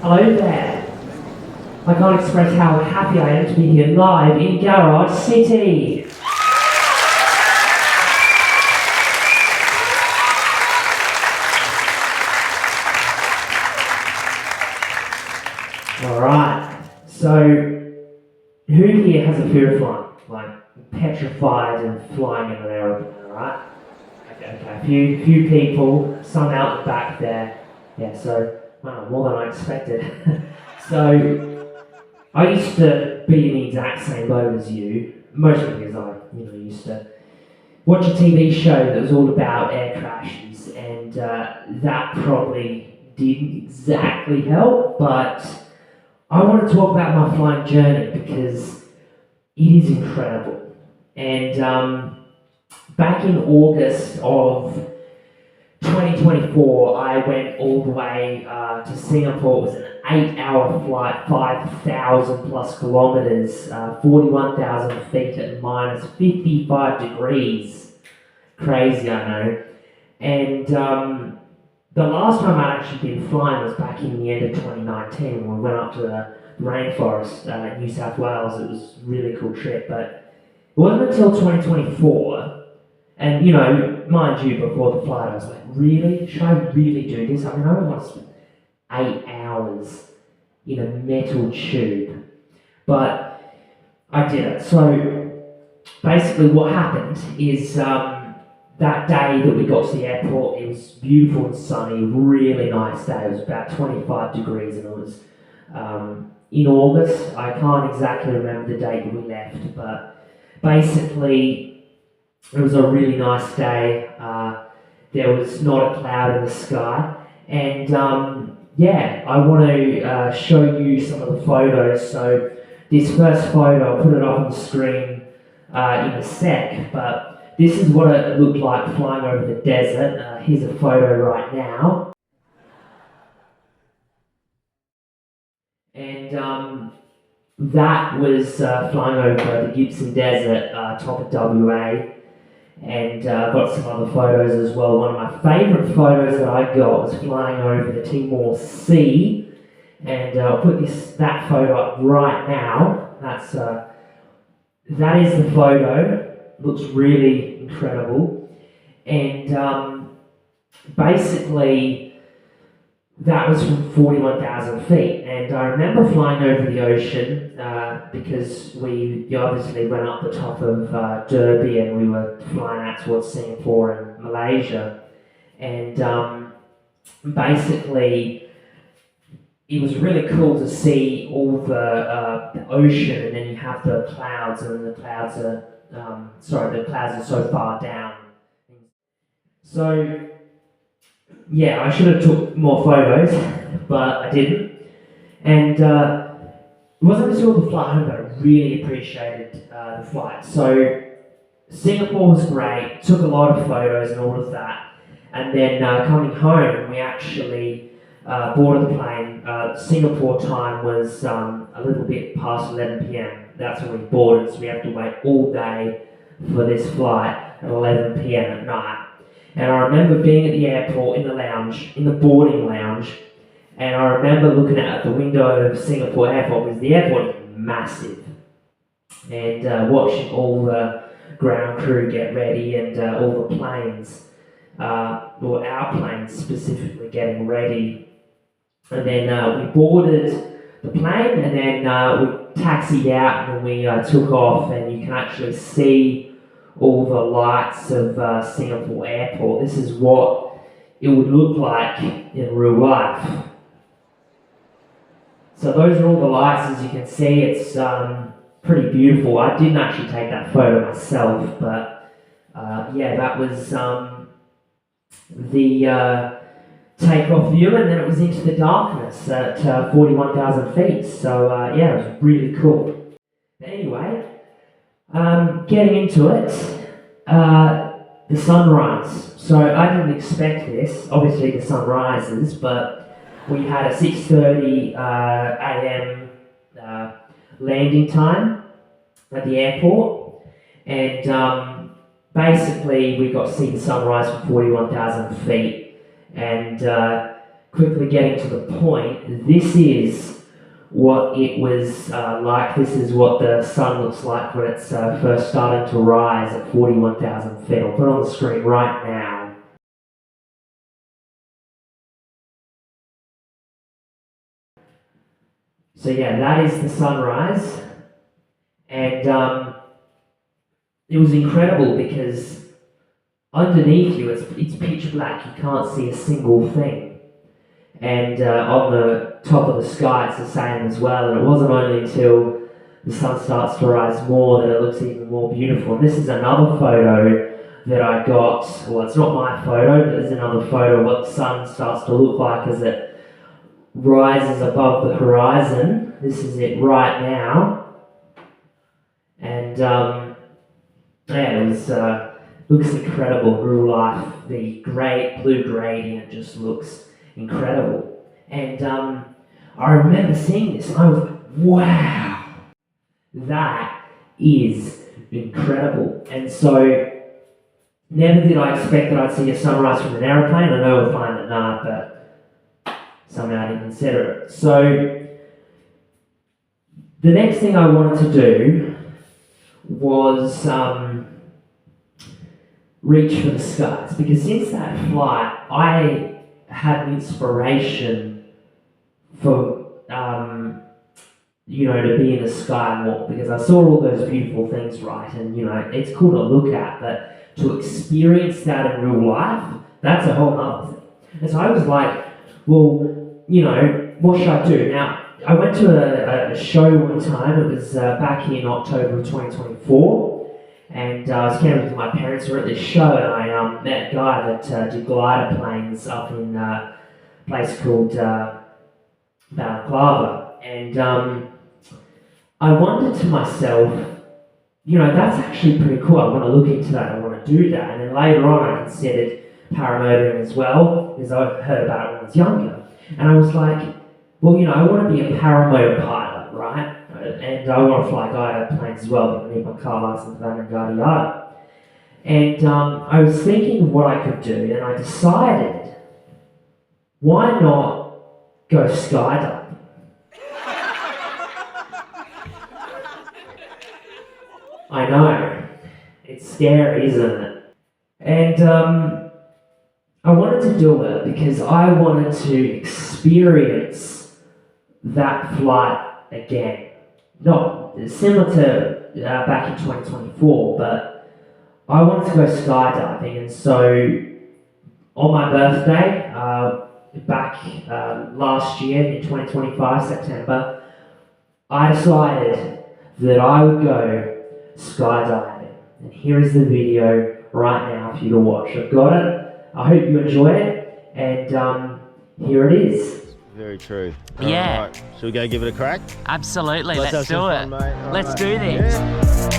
Hello there. I can't express how happy I am to be here live in Garage City. Alright, so who here has a fear of flying? Like petrified and flying in an aeroplane, alright? Okay, a few people, some out the back there. Yeah, so, wow, more than I expected. So, I used to be in the exact same boat as you, mostly because I, used to watch a TV show that was all about air crashes, and that probably didn't exactly help, but I want to talk about my flying journey because it is incredible. And back in August of 2024, I went all the way to Singapore. It was an 8-hour flight, 5,000 plus kilometers, 41,000 feet at minus 55 degrees. Crazy, I know. And the last time I'd actually been flying was back in the end of 2019 when we went up to the rainforest in New South Wales. It was a really cool trip, but it wasn't until 2024. And mind you, before the flight, I was like, really? Should I really do this? I mean, I don't want to spend 8 hours in a metal tube. But I did it. So basically, what happened is that day that we got to the airport, it was beautiful and sunny, really nice day. It was about 25 degrees, and it was in August. I can't exactly remember the date that we left, but basically, it was a really nice day. There was not a cloud in the sky. And I want to show you some of the photos. So this first photo, I'll put it up on the screen in a sec, but this is what it looked like flying over the desert. Here's a photo right now. And that was flying over the Gibson Desert, top of WA. And I've got some other photos as well. One of my favourite photos that I got was flying over the Timor Sea, and I'll put that photo up right now. That is the photo. Looks really incredible, and basically that was from 41,000 feet. And I remember flying over the ocean because we obviously went up the top of Derby and we were flying out towards Singapore and Malaysia. And basically, it was really cool to see all the ocean, and then you have the clouds, and the clouds are the clouds are so far down. So yeah, I should have took more photos, but I didn't. And it wasn't until the flight home that I really appreciated the flight. So Singapore was great, took a lot of photos and all of that. And then coming home, we actually boarded the plane. Singapore time was a little bit past 11 p.m. That's when we boarded, so we had to wait all day for this flight at 11 p.m. at night. And I remember being at the airport in the lounge, in the boarding lounge, and I remember looking out the window of Singapore airport, because the airport is massive, and watching all the ground crew get ready and all the planes, or our planes specifically getting ready. And then we boarded the plane, and then we taxied out, and then we took off, and you can actually see all the lights of Singapore airport. This is what it would look like in real life. So those are all the lights, as you can see. It's pretty beautiful. I didn't actually take that photo myself, but that was the takeoff view, and then it was into the darkness at 41,000 feet. So it was really cool. But anyway, getting into it, the sunrise. So I didn't expect this. Obviously the sun rises, but we had a 6:30 a.m. Landing time at the airport, and basically we got to see the sunrise from 41,000 feet, and quickly getting to the point, this is what it was like. This is what the sun looks like when it's first starting to rise at 41,000 feet. I'll put it on the screen right now. So yeah, that is the sunrise, and it was incredible because underneath you it's pitch black, you can't see a single thing. And on the top of the sky it's the same as well, and it wasn't only until the sun starts to rise more that it looks even more beautiful. And this is another photo that I got, well it's not my photo, but it's another photo of what the sun starts to look like as it rises above the horizon. This is it right now, and yeah, it was looks incredible in real life. The blue gradient just looks incredible, and I remember seeing this and I was like, wow, that is incredible. And so never did I expect that I'd see a sunrise from an aeroplane. I know we're flying at night, but somehow I didn't consider it. So the next thing I wanted to do was reach for the skies, because since that flight I had an inspiration for to be in the sky more, because I saw all those beautiful things, right? And it's cool to look at, but to experience that in real life, that's a whole other thing. And so I was like, well, what should I do? Now, I went to a show one time. It was back in October of 2024, and I was camping with my parents. We were at this show, and I met a guy that did glider planes up in a place called Balaclava. And I wondered to myself, that's actually pretty cool. I want to look into that. I want to do that. And then later on, I considered paramotoring as well, because I heard about it when I was younger. And I was like, well, I want to be a paramotor pilot, right? And I want to fly glider planes as well, but I need my car license for that and yada yada. And I was thinking of what I could do, and I decided, why not go skydiving? I know, it's scary, isn't it? And I wanted to do it because I wanted to experience that flight again. Not similar to back in 2024, but I wanted to go skydiving. And so on my birthday, back last year in 2025, September, I decided that I would go skydiving. And here is the video right now for you to watch. I've got it. I hope you enjoy it, and here it is. Very true. Yeah. Right. Should we go give it a crack? Absolutely. Let's have do some it. fun, mate. All Let's right. do this. Yeah.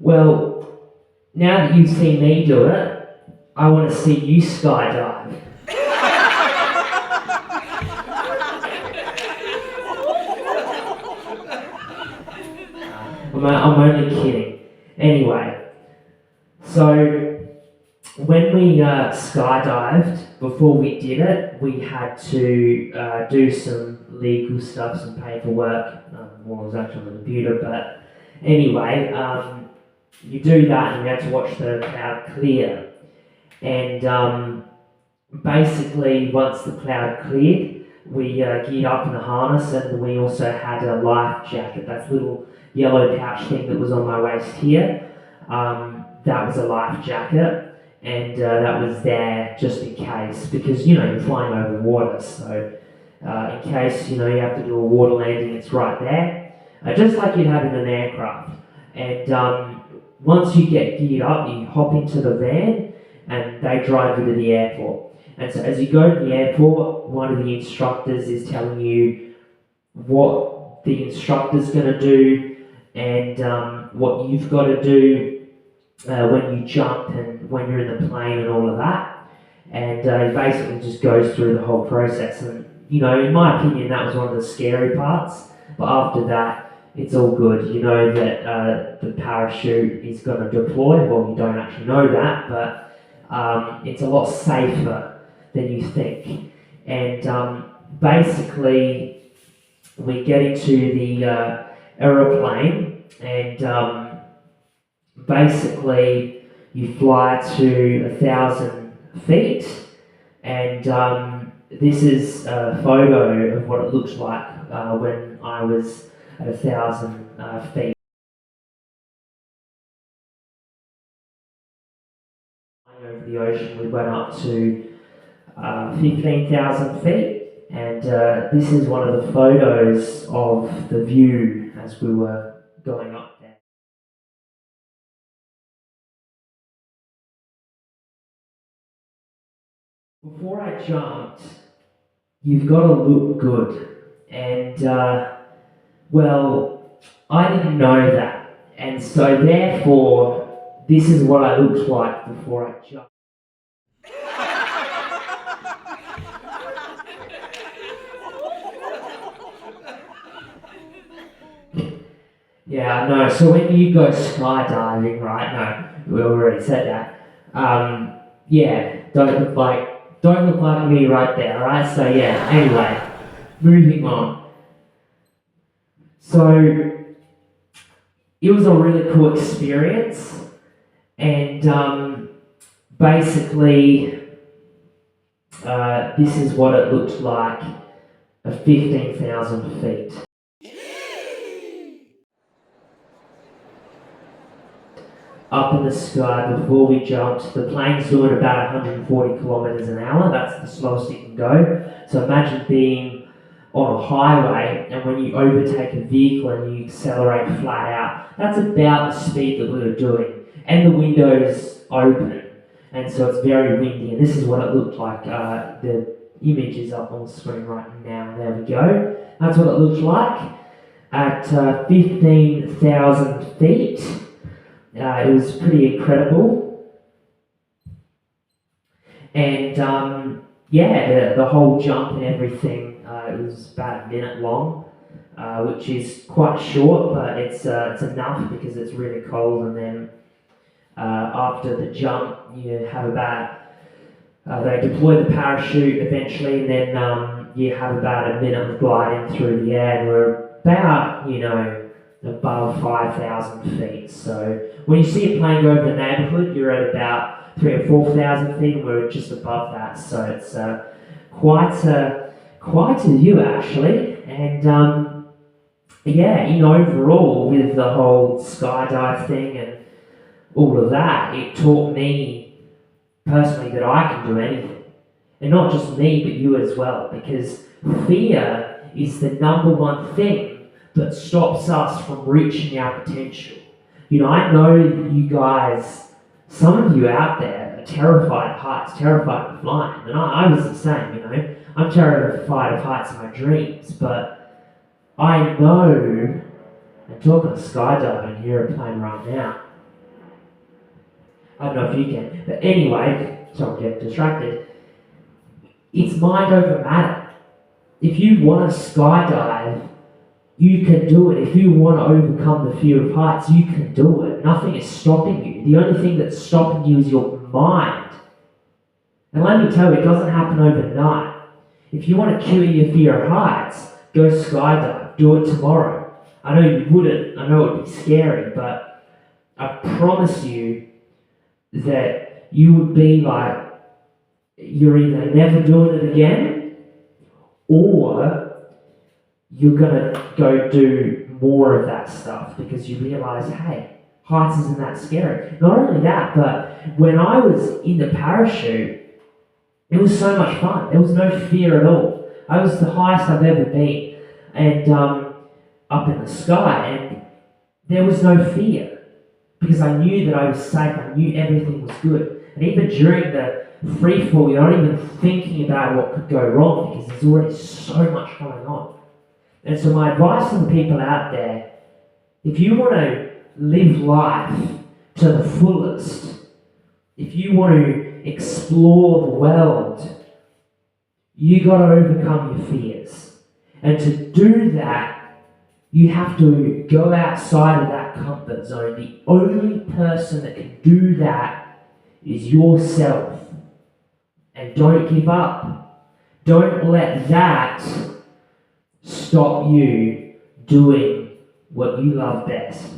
Well, now that you've seen me do it, I want to see you skydive. I'm only kidding. Anyway, so when we skydived, before we did it, we had to do some legal stuff, some paperwork. Well, it was actually on the computer, but anyway, you do that and you have to watch the cloud clear. And basically, once the cloud cleared, we geared up in the harness, and we also had a life jacket, that little yellow pouch thing that was on my waist here. That was a life jacket, and that was there just in case, because you're flying over water, so in case you have to do a water landing, it's right there, just like you'd have in an aircraft. And once you get geared up, you hop into the van, and they drive you to the airport. And so as you go to the airport, one of the instructors is telling you what the instructor's going to do, and what you've got to do when you jump and when you're in the plane and all of that. And he basically just goes through the whole process. And, in my opinion, that was one of the scary parts. But after that, it's all good. You know that the parachute is going to deploy. Well, you don't actually know that, but it's a lot safer than you think. And basically, we get into the aeroplane, and basically you fly to 1,000 feet, and this is a photo of what it looks like when I was at 1,000 feet. Over the ocean, we went up to 15,000 feet, and this is one of the photos of the view as we were going up there. Before I jumped, you've got to look good, and well, I didn't know that, and so therefore, this is what I looked like before I jumped. Yeah, I know. So when you go skydiving, right? No, we already said that. Yeah, don't look like me right there, right? So yeah. Anyway, moving on. So it was a really cool experience, and basically, this is what it looked like at 15,000 feet. Up in the sky before we jumped. The plane's doing about 140 kilometers an hour. That's the slowest it can go. So imagine being on a highway, and when you overtake a vehicle and you accelerate flat out, that's about the speed that we were doing. And the window's open, and so it's very windy. And this is what it looked like. The image is up on the screen right now. There we go. That's what it looked like at 15,000 feet. It was pretty incredible, and yeah, the whole jump and everything, it was about a minute long, which is quite short, but it's enough because it's really cold. And then after the jump, you have about they deploy the parachute eventually, and then you have about a minute of gliding through the air, and we're about above 5,000 feet. So when you see a plane go over the neighbourhood, you're at about 3,000 or 4,000 feet, and we're just above that. So it's quite a view actually. And yeah, overall with the whole skydive thing and all of that, it taught me personally that I can do anything, and not just me, but you as well, because fear is the number one thing that stops us from reaching our potential. I know that you guys, some of you out there are terrified of heights, terrified of flying, and I was the same, I'm terrified of heights in my dreams, but I know, I'm talking of skydiving here at plane right now, I don't know if you can. But anyway, sorry, I'm getting distracted. It's mind over matter. If you want to skydive, you can do it. If you want to overcome the fear of heights, you can do it. Nothing is stopping you. The only thing that's stopping you is your mind. And let me tell you, it doesn't happen overnight. If you want to cure your fear of heights, go skydive. Do it tomorrow. I know you wouldn't. I know it would be scary, but I promise you that you would be like, you're either never doing it again, or you're gonna go do more of that stuff because you realize, hey, heights isn't that scary. Not only that, but when I was in the parachute, it was so much fun. There was no fear at all. I was the highest I've ever been, and up in the sky, and there was no fear because I knew that I was safe. I knew everything was good, and even during the free fall, you're not even thinking about what could go wrong because there's already so much going on. And so my advice to the people out there, if you want to live life to the fullest, if you want to explore the world, you got to overcome your fears. And to do that, you have to go outside of that comfort zone. The only person that can do that is yourself. And don't give up. Don't let that stop you doing what you love best.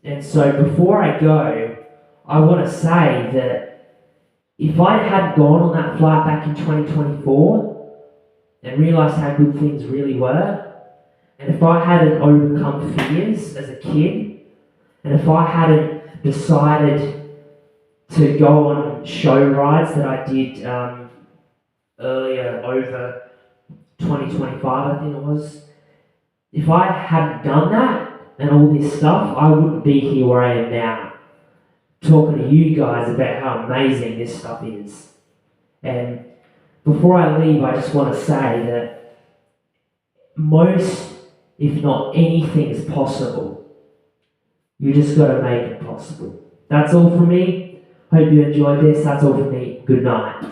And so before I go, I want to say that if I hadn't gone on that flight back in 2024 and realised how good things really were, and if I hadn't overcome fears as a kid, and if I hadn't decided to go on show rides that I did earlier over 2025, I think it was. If I hadn't done that and all this stuff, I wouldn't be here where I am now, talking to you guys about how amazing this stuff is. And before I leave, I just want to say that most, if not anything, is possible. You just got to make it possible. That's all from me. Hope you enjoyed this. That's all from me. Good night.